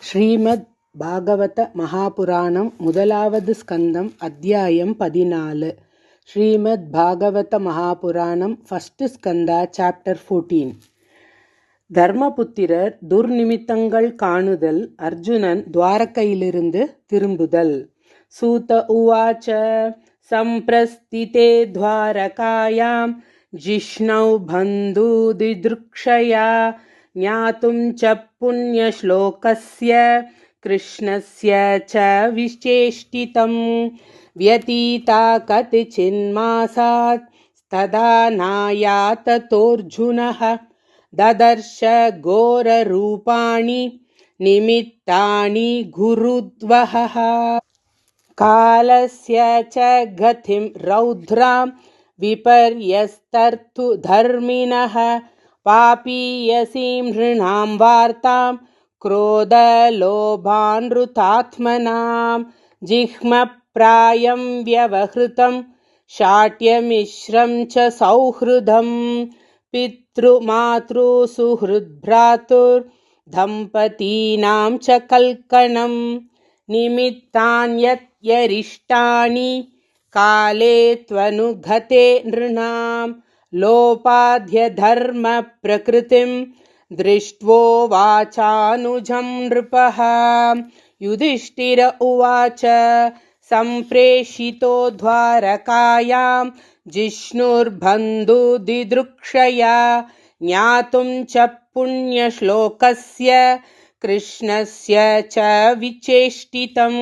ஸ்ரீமத் பாகவத மகாபுராணம் முதலாவது ஸ்கந்தம் அத்தியாயம் 14. ஸ்ரீமத் பாகவத மகாபுராணம் first Skanda chapter 14. தர்மபுத்திரர் துர்நிமித்தங்கள் காணுதல். அர்ஜுனன் துவாரகையிலிருந்து திரும்புதல். சூத உவாச்ச சம்பிரஸ்திதே துவாரகாயாம் ஜிஷ்ணௌ பந்து தித்ருக்ஷயா ஞாதும் ச புண்ணியஸ்லோகஸ்ய கிருஷ்ணஸ்ய ச விசேஷ்டிதம் வ்யதீதா கதிச்சின்மாசாத் ததா நாயாததோர்ஜுனः ததர்ஷ கோரரூபாணி நிமித்தானி குருத்வஹः காலஸ்ய ச கதிம் ரௌத்ராம் விபர்யஸ்தர்த்து தர்மிணः பாபீயசீம் ரிணாம் வார்த்தாம் क्रोधलोभानृतात्मनां जिह्मप्रायं व्यवहृतं शाट्यमिश्रं च सौहृदं पितृमातृसुहृद्भ्रातुर्दम्पतीनां च कल्कणं निमित्तान्यत्यरिष्टानि काले त्वनुगते नृणां लोपाध्यधर्मप्रकृतिं दृष्ट्वोवाचानुजं नृपः. युधिष्ठिर उवाच सम्प्रेषितो द्वारकायां जिष्णुर्बन्धुदिदृक्षया ज्ञातुं च पुण्यश्लोकस्य कृष्णस्य च विचेष्टितं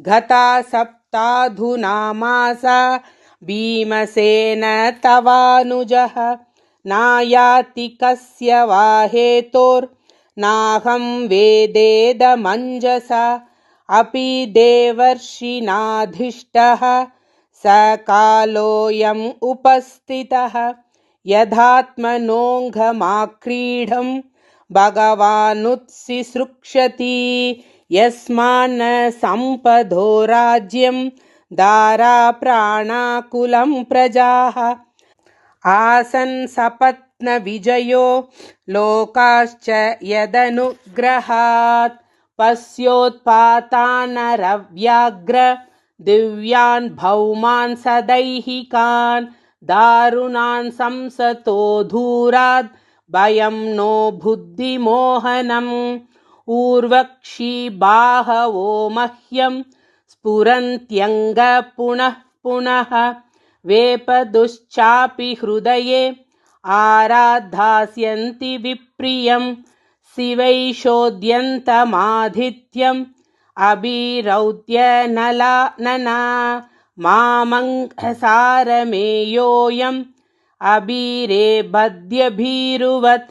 गता सप्ताधुना मासा भीमसेन तवानुजः नायाति कस्य वा हेतोर्नाहं वेदेदमञ्जसा अपि देवर्षिणाधीष्टः स कालोऽयम् उपस्थितः यथात्मनोऽङ्घमाक्रीडं भगवानुत्सिसृक्षति यस्मान्न सम्पदो राज्यं दारा प्राणाकुलं प्रजाः आसन् सपत्न विजयो लोकाश्च यदनुग्रहात् पश्योत्पातानरव्याघ्र दिव्यान् भौमान् सदैहिकान् दारुणान् संसतो धूराद् भयं नो बुद्धिमोहनम् ऊर्वक्षी बाहवो मह्यं स्फुरन्त्यङ्ग पुनः पुनः वेपदुश्चापि हृदये आराधास्यन्ति विप्रियं शिवैषोद्यन्तमादित्यम् अभिरौत्य नला मामङ्घसारमेयोऽयम् अभिरेबद्यभीरुवत्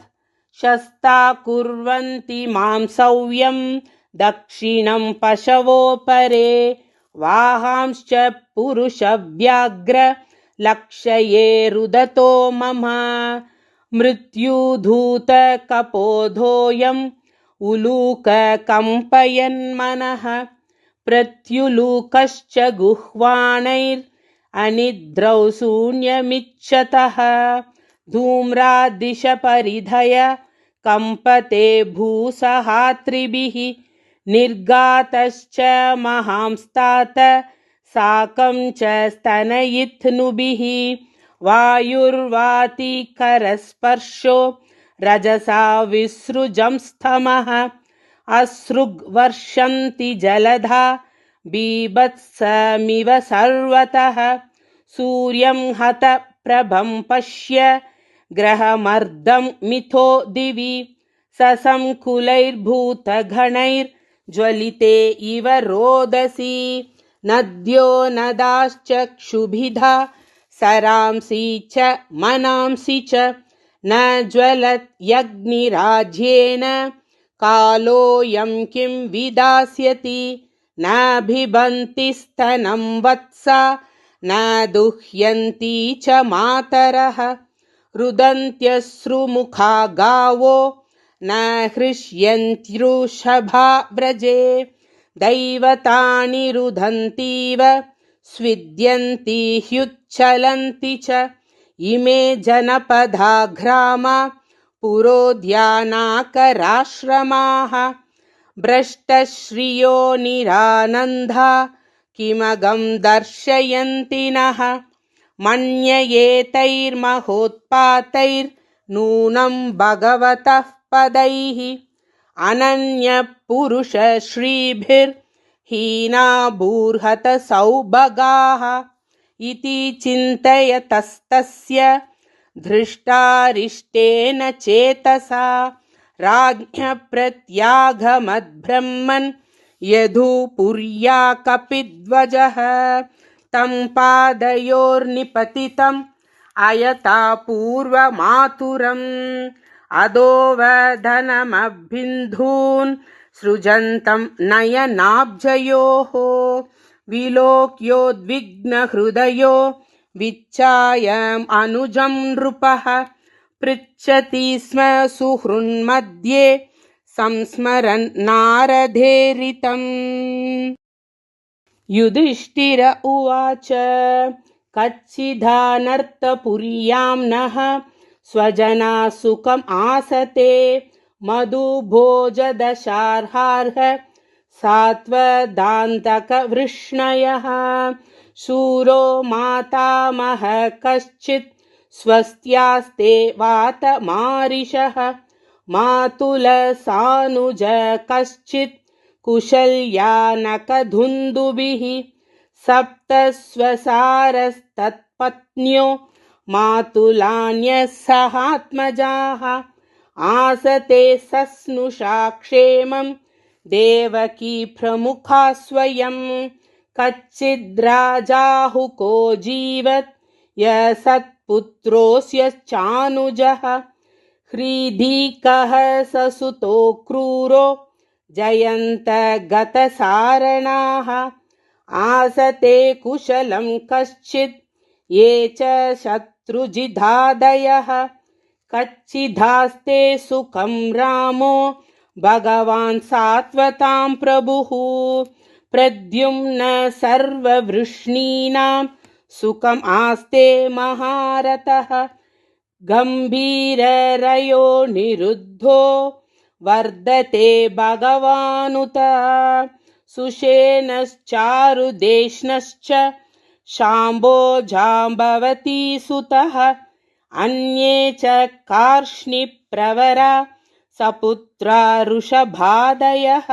शस्ता कुर्वन्ति मां सौव्यं दक्षिणं पशवोपरे वाहांश्च पुरुषव्याघ्र लक्षये रुदतो मम मृत्युधूतकपोधोऽयम् उलूककम्पयन्मनः प्रत्युलूकश्च गुह्वाणैरनिद्रौ शून्यमिच्छतः धूम्रादिशपरिधय कम्पते भूसहात्रिभिः निर्गातश्च महांस्तात साकं च स्तनयित्नुभिः वायुर्वातिकरस्पर्शो रजसा विसृजंस्तमः अश्रुग्वर्षन्ति जलधा बीभत्समिव सर्वतः सूर्यं हतप्रभं पश्य ग्रहमर्धं मिथो दिवि ससंकुलैर्भूतगणैर्ज्वलिते इव रोदसी नद्यो नदाश्च क्षुभिधा सरांसि च मनांसि च न ज्वलत्यग्निराज्येन कालोऽयं किं विदास्यति न बिभन्ति स्तनं वत्सा न दुह्यन्ति च मातरः रुदन्त्यश्रुमुखा गावो न हृष्यन्त्युषभा व्रजे दैवतानि रुदन्तीव स्विद्यन्ति ह्युच्छलन्ति च इमे जनपदा ग्रामा पुरोद्यानाकराश्रमाः भ्रष्टश्रियो निरानन्दा किमगं दर्शयन्ति नः मन्ययेतैर्महोत्पातैर्नूनं भगवतः पदैः अनन्यपुरुषश्रीभिर्हीना भूर्हत सौभगाः इति चिन्तयतस्तस्य धृष्टारिष्टेन चेतसा राज्ञः प्रत्यागमद्ब्रह्मन् यदुपुर्या कपिध्वजः तं पादयोर्निपतितम् अयतापूर्वमातुरम् अधोवदनमभिन्धून् सृजन्तं नयनाब्जयोः विलोक्योद्विग्नहृदयो विच्चायम् अनुजं नृपः पृच्छति स्म सुहृन्मध्ये संस्मरन् नारदेरितम्। युधिष्ठिर उवाच कच्चिदानर्थपुर्यां नः स्वजना सुखम् आसते मधुभोजदशार्हार्ह सात्वदान्तकवृष्णयः शूरो मातामह कश्चित् स्वस्त्यास्ते वातमारिषः मातुलसानुज कश्चित् कुशल्यानकधुन्दुभिः सप्तस्वसारस्तत्पत्न्यो मातुलान्यः सहात्मजाः आसते सस्नुषा क्षेमं देवकी प्रमुखा स्वयं कच्चिद्राजाहुको जीवत् यसत्पुत्रोऽस्य चानुजः ह्रीधिकः ससुतो क्रूरो जयन्तगतसारणाः आसते कुशलं कश्चित् ये च शत्रुजिधादयः कच्चिदास्ते सुखं रामो भगवान् सात्वतां प्रभुः प्रद्युम्न सर्ववृष्णीनां सुखम् आस्ते महारथः गम्भीररयो निरुद्धो वर्धते भगवानुत सुषेणश्चारुदेष्णश्च शाम्बो जाम्बवती सुतः अन्ये च कार्ष्णिप्रवरा सपुत्रा ऋषभादयः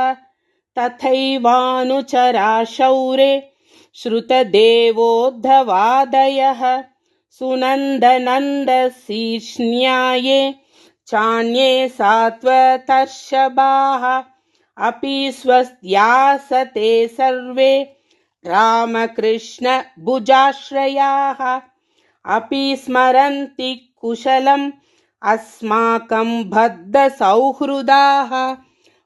तथैवानुचरा शौरे श्रुतदेवोद्धवादयः सुनन्दनन्दशीर्ष्ण्याये चान्ये सात्वतर्षभाः अपि स्वस्त्यासते सर्वे रामकृष्णभुजाश्रयाः अपि स्मरन्ति कुशलम् अस्माकं बद्धसौहृदाः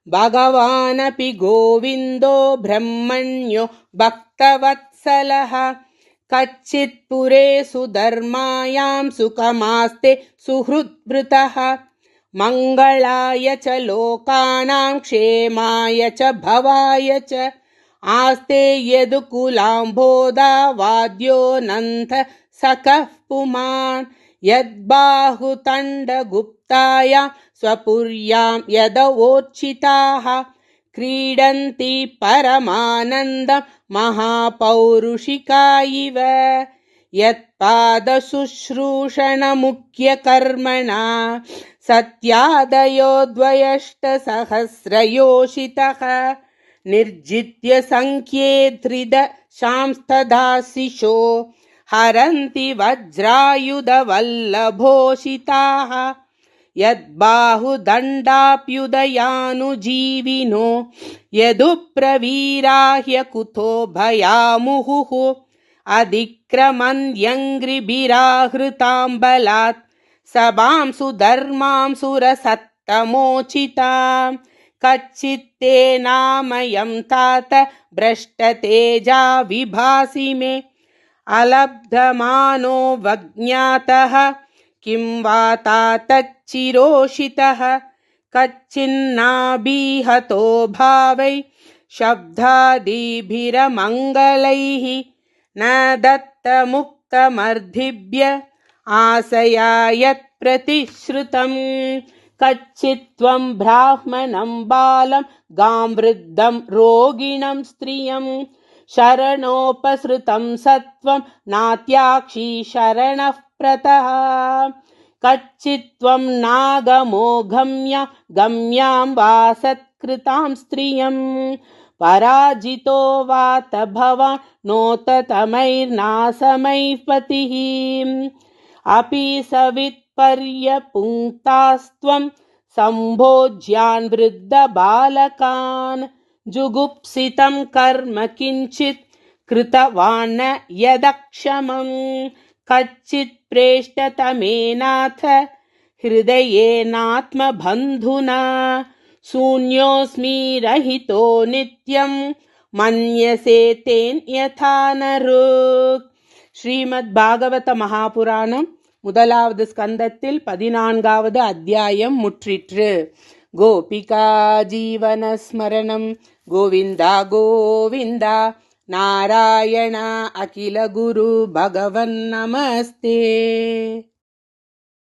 भगवानपि गोविन्दो ब्रह्मण्यो भक्तवत्सलः कच्चित्पुरे सुधर्मायां सुखमास्ते सुहृद्भृतः मङ्गलाय च लोकानां क्षेमाय च भवाय च आस्ते यदुकुलाम्भोदा वाद्योऽनन्त सकः पुमान् यद्बाहुतण्डगुप्तायां स्वपुर्यां यदवोर्चिताः क्रीडन्ति परमानन्दं महापौरुषिका इव यत्पादशुश्रूषणमुख्यकर्मणा सत्यादयो द्वयष्टसहस्रयोषितः निर्जित्य संख्ये त्रिदशांस्तदाशिशो हरन्ति वज्रायुधवल्लभोषिताः यद्बाहुदण्डाप्युदयानुजीविनो यदुप्रवीराह्य कुतो भयामुहुः अधिक्रमन्यङ्घ्रिभिराहृतां बलात् सभां सुधर्मां सुरसत्तमोचितां कच्चित्ते नामयं तात भ्रष्टतेजा विभासि मे अलब्धमानो वज्ञातः किं वा तातच्चिरोषितः कच्चिन्नाभिहतो भावै शब्दादिभिरमङ्गलैः न दत्तमुक्तमर्धिभ्य आशया यत्प्रतिश्रुतं कच्चित्त्वं ब्राह्मणं बालं गां वृद्धं रोगिणं स्त्रियं शरणोपसृतं सत्त्वं नात्याक्षी शरणः प्रतः कच्चित्त्वं नागमो गम्यां वा सत्कृतां स्त्रियं पराजितो वात भवान् नोततमैर्नासमैः पतिः अपि सवित्पर्यपुङ्क्तास्त्वं सम्भोज्यान् वृद्धबालकान् जुगुप्सितं कर्म किञ्चित् कृतवान् यदक्षमम् कच्चित् प्रेष्टतमेनाथ हृदयेनात्मबन्धुना शून्योऽस्मि रहितो नित्यं मन्यसे तेन्यथा नरुक्. ஸ்ரீமத் பாகவத மகாபுராணம் முதலாவது ஸ்கந்தத்தில் 14வது அத்தியாயம் முற்றிற்று. கோபிகா ஜீவனஸ்மரணம் கோவிந்தா கோவிந்தா நாராயண அகில குரு பகவன் நமஸ்தே.